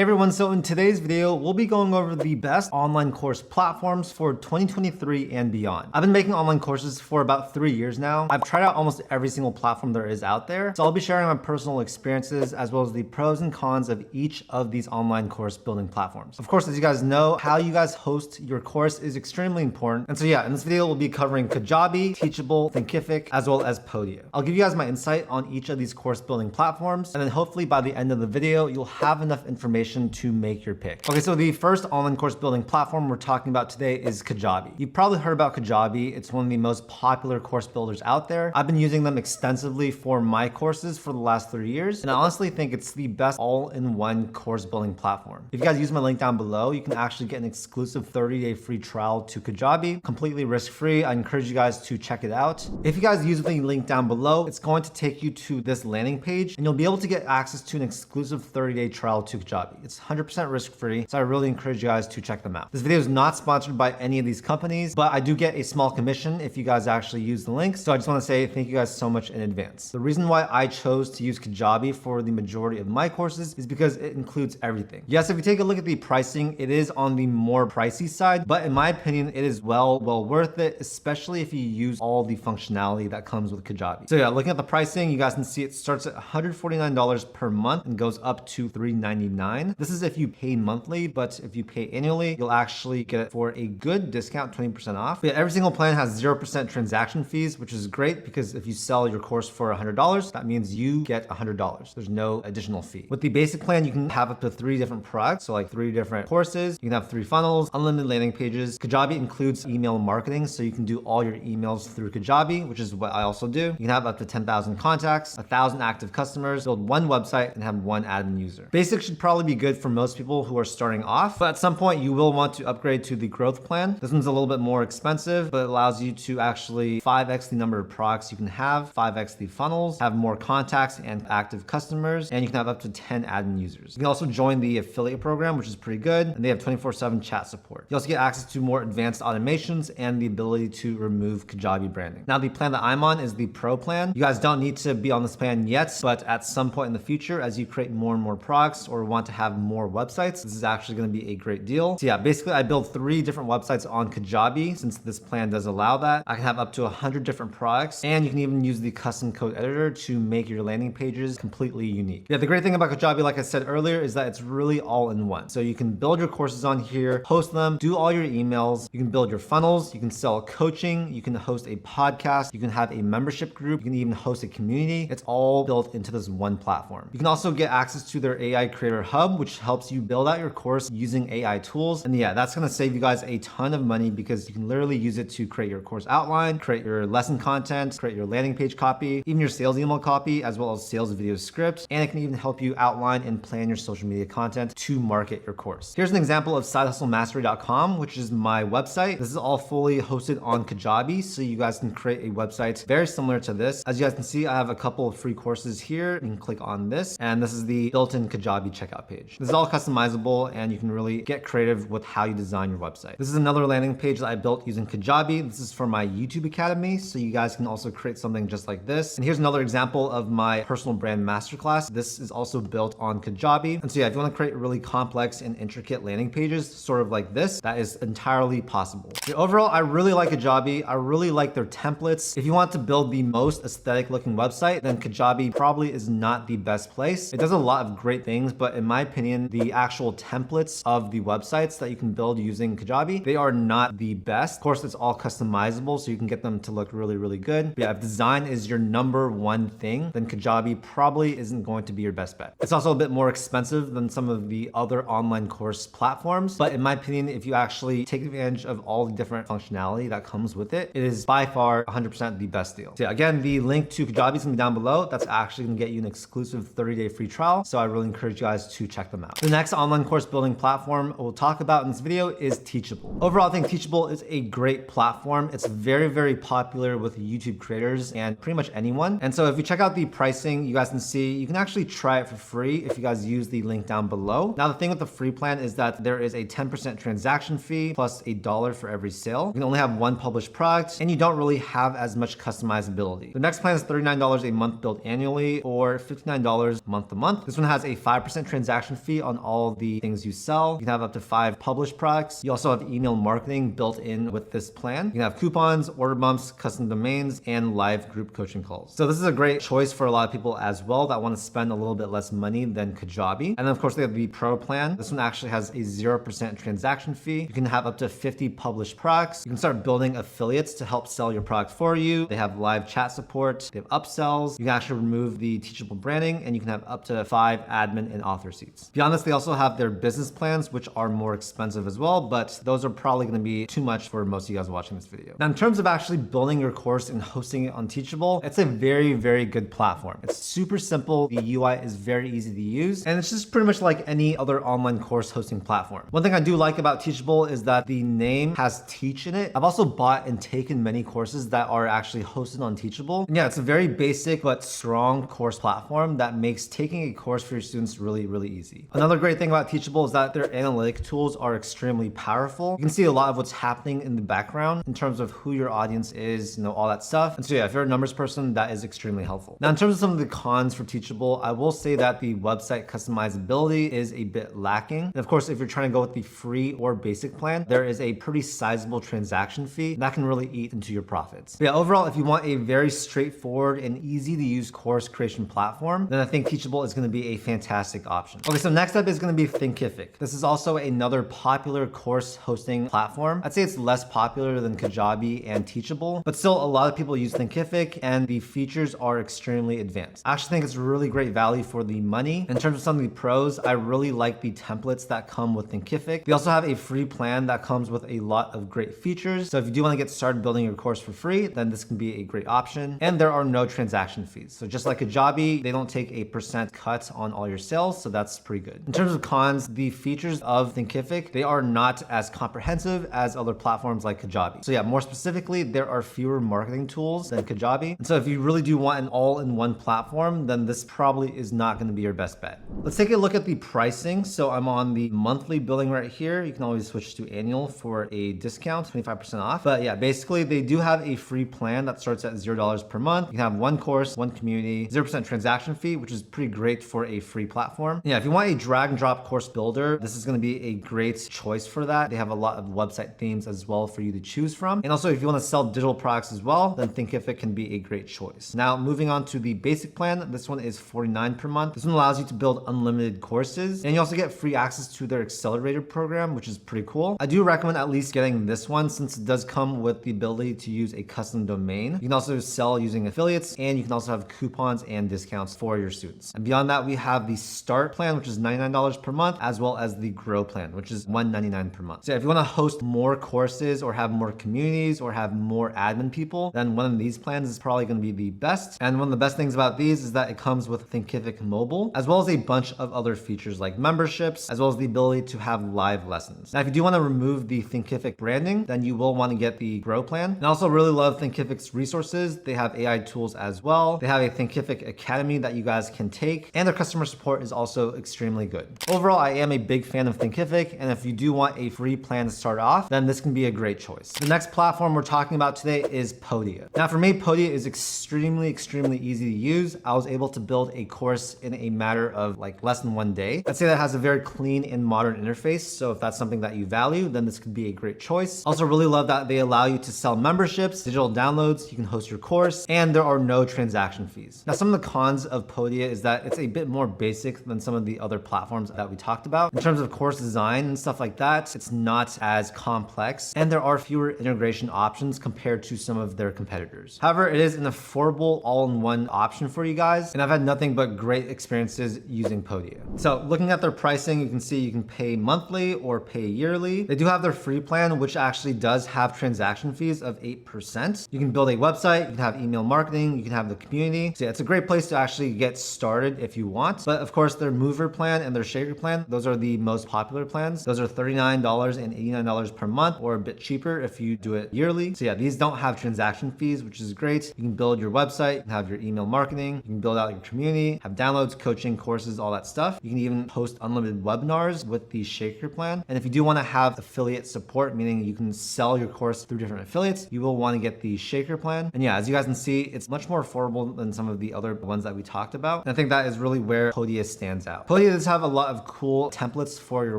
Hey everyone, so in today's video, we'll be going over the best online course platforms for 2023 and beyond. I've been making online courses for about 3 years now. I've tried out almost every single platform there is out there. So I'll be sharing my personal experiences as well as the pros and cons of each of these online course building platforms. Of course, as you guys know, how you guys host your course is extremely important. And so yeah, in this video, we'll be covering Kajabi, Teachable, Thinkific, as well as Podia. I'll give you guys my insight on each of these course building platforms. And then hopefully by the end of the video, you'll have enough information to make your pick. Okay, so the first online course building platform we're talking about today is Kajabi. You've probably heard about Kajabi. It's one of the most popular course builders out there. I've been using them extensively for my courses for the last 3 years, and I honestly think it's the best all-in-one course building platform. If you guys use my link down below, you can actually get an exclusive 30-day free trial to Kajabi, completely risk-free. I encourage you guys to check it out. If you guys use the link down below, it's going to take you to this landing page, and you'll be able to get access to an exclusive 30-day trial to Kajabi. It's 100% risk-free, so I really encourage you guys to check them out. This video is not sponsored by any of these companies, but I do get a small commission if you guys actually use the link. So I just want to say thank you guys so much in advance. The reason why I chose to use Kajabi for the majority of my courses is because it includes everything. Yes, if you take a look at the pricing, it is on the more pricey side, but in my opinion, it is well worth it, especially if you use all the functionality that comes with Kajabi. So yeah, looking at the pricing, you guys can see it starts at $149 per month and goes up to $399. This is if you pay monthly, but if you pay annually, you'll actually get it for a good discount, 20% off. But yeah, every single plan has 0% transaction fees, which is great because if you sell your course for $100, that means you get $100. There's no additional fee. With the basic plan, you can have up to 3 different products, so like 3 different courses. You can have 3 funnels, unlimited landing pages. Kajabi includes email marketing, so you can do all your emails through Kajabi, which is what I also do. You can have up to 10,000 contacts, 1,000 active customers, build 1 website, and have 1 admin user. Basic should probably be good for most people who are starting off, but at some point you will want to upgrade to the growth plan. This one's a little bit more expensive, but it allows you to actually 5x the number of products you can have, 5x the funnels, have more contacts and active customers, and you can have up to 10 admin users. You can also join the affiliate program, which is pretty good, and they have 24/7 chat support. You also get access to more advanced automations and the ability to remove Kajabi branding. Now, the plan that I'm on is the Pro plan. You guys don't need to be on this plan yet, but at some point in the future, as you create more and more products or want to have more websites, this is actually going to be a great deal. So yeah, basically I built 3 different websites on Kajabi since this plan does allow that. I can have up to 100 different products, and you can even use the custom code editor to make your landing pages completely unique. Yeah, the great thing about Kajabi, like I said earlier, is that it's really all in one. So you can build your courses on here, host them, do all your emails, you can build your funnels, you can sell coaching, you can host a podcast, you can have a membership group, you can even host a community. It's all built into this one platform. You can also get access to their AI Creator Hub, which helps you build out your course using AI tools. And yeah, that's going to save you guys a ton of money because you can literally use it to create your course outline, create your lesson content, create your landing page copy, even your sales email copy, as well as sales video scripts. And it can even help you outline and plan your social media content to market your course. Here's an example of sidehustlemastery.com, which is my website. This is all fully hosted on Kajabi, so you guys can create a website very similar to this. As you guys can see, I have a couple of free courses here. You can click on this, and this is the built-in Kajabi checkout page. This is all customizable, and you can really get creative with how you design your website. This is another landing page that I built using Kajabi. This is for my YouTube Academy, so you guys can also create something just like this. And here's another example of my personal brand masterclass. This is also built on Kajabi. And so yeah, if you want to create really complex and intricate landing pages, sort of like this, that is entirely possible. So overall, I really like Kajabi. I really like their templates. If you want to build the most aesthetic looking website, then Kajabi probably is not the best place. It does a lot of great things, but in my opinion, the actual templates of the websites that you can build using Kajabi, they are not the best. Of course, it's all customizable, so you can get them to look really, really good. But yeah, if design is your #1 thing, then Kajabi probably isn't going to be your best bet. It's also a bit more expensive than some of the other online course platforms, but in my opinion, if you actually take advantage of all the different functionality that comes with it, it is by far 100% the best deal. So yeah, again, the link to Kajabi is going to be down below. That's actually going to get you an exclusive 30-day free trial, so I really encourage you guys to check them out. The next online course building platform we'll talk about in this video is Teachable. Overall, I think Teachable is a great platform. It's very, very popular with YouTube creators and pretty much anyone. And so if you check out the pricing, you guys can see you can actually try it for free if you guys use the link down below. Now, the thing with the free plan is that there is a 10% transaction fee plus $1 for every sale. You can only have 1 published product, and you don't really have as much customizability. The next plan is $39 a month billed annually or $59 month to month. This one has a 5% transaction transaction fee on all the things you sell. You can have up to 5 published products. You also have email marketing built in with this plan. You can have coupons, order bumps, custom domains, and live group coaching calls. So this is a great choice for a lot of people as well that want to spend a little bit less money than Kajabi. And then of course they have the Pro plan. This one actually has a 0% transaction fee. You can have up to 50 published products. You can start building affiliates to help sell your product for you. They have live chat support. They have upsells. You can actually remove the Teachable branding, and you can have up to 5 admin and author seats. Beyond this, they also have their business plans, which are more expensive as well, but those are probably going to be too much for most of you guys watching this video. Now, in terms of actually building your course and hosting it on Teachable, it's a very, very good platform. It's super simple. The UI is very easy to use, and it's just pretty much like any other online course hosting platform. One thing I do like about Teachable is that the name has teach in it. I've also bought and taken many courses that are actually hosted on Teachable. And yeah, it's a very basic but strong course platform that makes taking a course for your students really, really easy. Another great thing about Teachable is that their analytic tools are extremely powerful. You can see a lot of what's happening in the background in terms of who your audience is, all that stuff. And so yeah, if you're a numbers person, that is extremely helpful. Now, in terms of some of the cons for Teachable, I will say that the website customizability is a bit lacking. And of course, if you're trying to go with the free or basic plan, there is a pretty sizable transaction fee that can really eat into your profits. But yeah, overall, if you want a very straightforward and easy to use course creation platform, then I think Teachable is going to be a fantastic option. Okay, so next up is going to be Thinkific. This is also another popular course hosting platform. I'd say it's less popular than Kajabi and Teachable, but still a lot of people use Thinkific and the features are extremely advanced. I actually think it's really great value for the money. In terms of some of the pros, I really like the templates that come with Thinkific. They also have a free plan that comes with a lot of great features. So if you do want to get started building your course for free, then this can be a great option. And there are no transaction fees. So just like Kajabi, they don't take a % cut on all your sales. So that's pretty good. In terms of cons, the features of Thinkific, they are not as comprehensive as other platforms like Kajabi. So yeah, more specifically, there are fewer marketing tools than Kajabi. And so if you really do want an all-in-one platform, then this probably is not going to be your best bet. Let's take a look at the pricing. So I'm on the monthly billing right here. You can always switch to annual for a discount, 25% off. But yeah, basically they do have a free plan that starts at $0 per month. You can have one course, one community, 0% transaction fee, which is pretty great for a free platform. Yeah, if you want a drag and drop course builder, this is going to be a great choice for that. They have a lot of website themes as well for you to choose from. And also if you want to sell digital products as well, then Thinkific can be a great choice. Now, moving on to the basic plan, this one is $49 per month. This one allows you to build unlimited courses, and you also get free access to their accelerator program, which is pretty cool. I do recommend at least getting this one since it does come with the ability to use a custom domain. You can also sell using affiliates, and you can also have coupons and discounts for your students. And beyond that, we have the start plan, which is $99 per month, as well as the grow plan, which is $199 per month. So if you want to host more courses or have more communities or have more admin people, then one of these plans is probably going to be the best. And one of the best things about these is that it comes with Thinkific Mobile, as well as a bunch of other features like memberships, as well as the ability to have live lessons. Now, if you do want to remove the Thinkific branding, then you will want to get the Grow plan. And I also really love Thinkific's resources. They have AI tools as well. They have a Thinkific Academy that you guys can take, and their customer support is also extremely good. Overall, I am a big fan of Thinkific, and if you do want a free plan to start off, then this can be a great choice. The next platform we're talking about today is Podia. Now, for me, Podia is extremely easy to use. I was able to build a course in a matter of like less than 1 day. I'd say that has a very clean and modern interface. So if that's something that you value, then this could be a great choice. Also really love that they allow you to sell memberships, digital downloads, you can host your course, and there are no transaction fees. Now, some of the cons of Podia is that it's a bit more basic than some of the other platforms that we talked about. In terms of course design and stuff like that, it's not as complex, and there are fewer integration options compared to some of their competitors. However, it is an affordable all-in-one option for you guys, and I've had nothing but great experiences using Podia. So looking at their pricing, you can see you can pay monthly or pay yearly. They do have their free plan, which actually does have transaction fees of 8%. You can build a website, you can have email marketing, you can have the community. So yeah, it's a great place to actually get started if you want. But of course, their mover plan and their shaker plan, those are the most popular plans. Those are $39 and $89 per month, or a bit cheaper if you do it yearly. So yeah, these don't have transaction fees, which is great. You can build your website, you can have your email marketing, you can build out your community, have downloads, coaching, courses, all that stuff. You can even host unlimited webinars with the shaker plan. And if you do want to have affiliate support, meaning you can sell your course through different affiliates, you will want to get the shaker plan. And yeah, as you guys can see, it's much more affordable than some of the other ones that we talked about. And I think that is really where Podia stands out. Podia Podia does have a lot of cool templates for your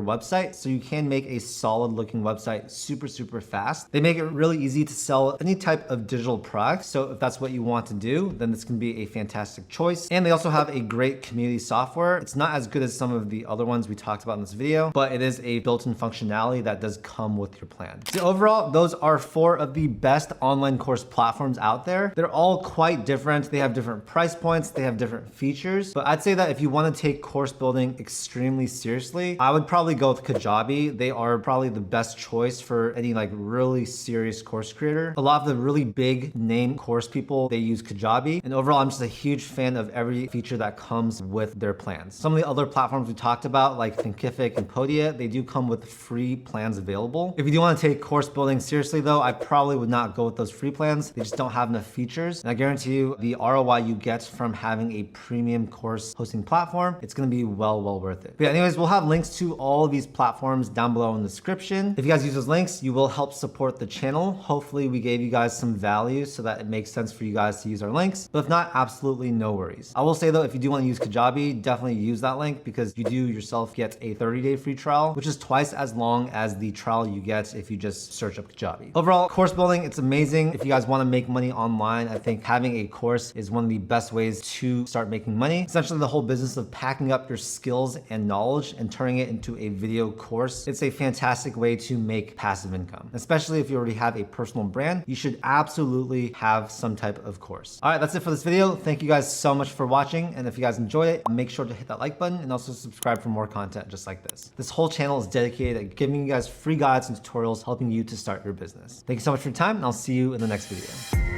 website, so you can make a solid looking website super fast. They make it really easy to sell any type of digital product. So if that's what you want to do, then this can be a fantastic choice. And they also have a great community software. It's not as good as some of the other ones we talked about in this video, but it is a built-in functionality that does come with your plan. So overall, those are 4 of the best online course platforms out there. They're all quite different. They have different price points. They have different features, but I'd say that if you want to take course building extremely seriously, I would probably go with Kajabi. They are probably the best choice for any like really serious course creator. A lot of the really big name course people, they use Kajabi. And overall, I'm just a huge fan of every feature that comes with their plans. Some of the other platforms we talked about, like Thinkific and Podia, they do come with free plans available. If you do want to take course building seriously though, I probably would not go with those free plans. They just don't have enough features. And I guarantee you the ROI you get from having a premium course hosting platform, it's going to be well worth it. But yeah, anyways, we'll have links to all of these platforms down below in the description. If you guys use those links, you will help support the channel. Hopefully we gave you guys some value so that it makes sense for you guys to use our links. But if not, absolutely no worries. I will say though, if you do want to use Kajabi, definitely use that link because you do yourself get a 30-day free trial, which is twice as long as the trial you get if you just search up Kajabi. Overall, course building, it's amazing. If you guys want to make money online, I think having a course is one of the best ways to start making money. Essentially, the whole business of packing up your skills and knowledge and turning it into a video course, it's a fantastic way to make passive income. Especially if you already have a personal brand, you should absolutely have some type of course. All right, that's it for this video. Thank you guys so much for watching. And if you guys enjoyed it, make sure to hit that like button and also subscribe for more content just like this. This whole channel is dedicated at giving you guys free guides and tutorials helping you to start your business. Thank you so much for your time, and I'll see you in the next video.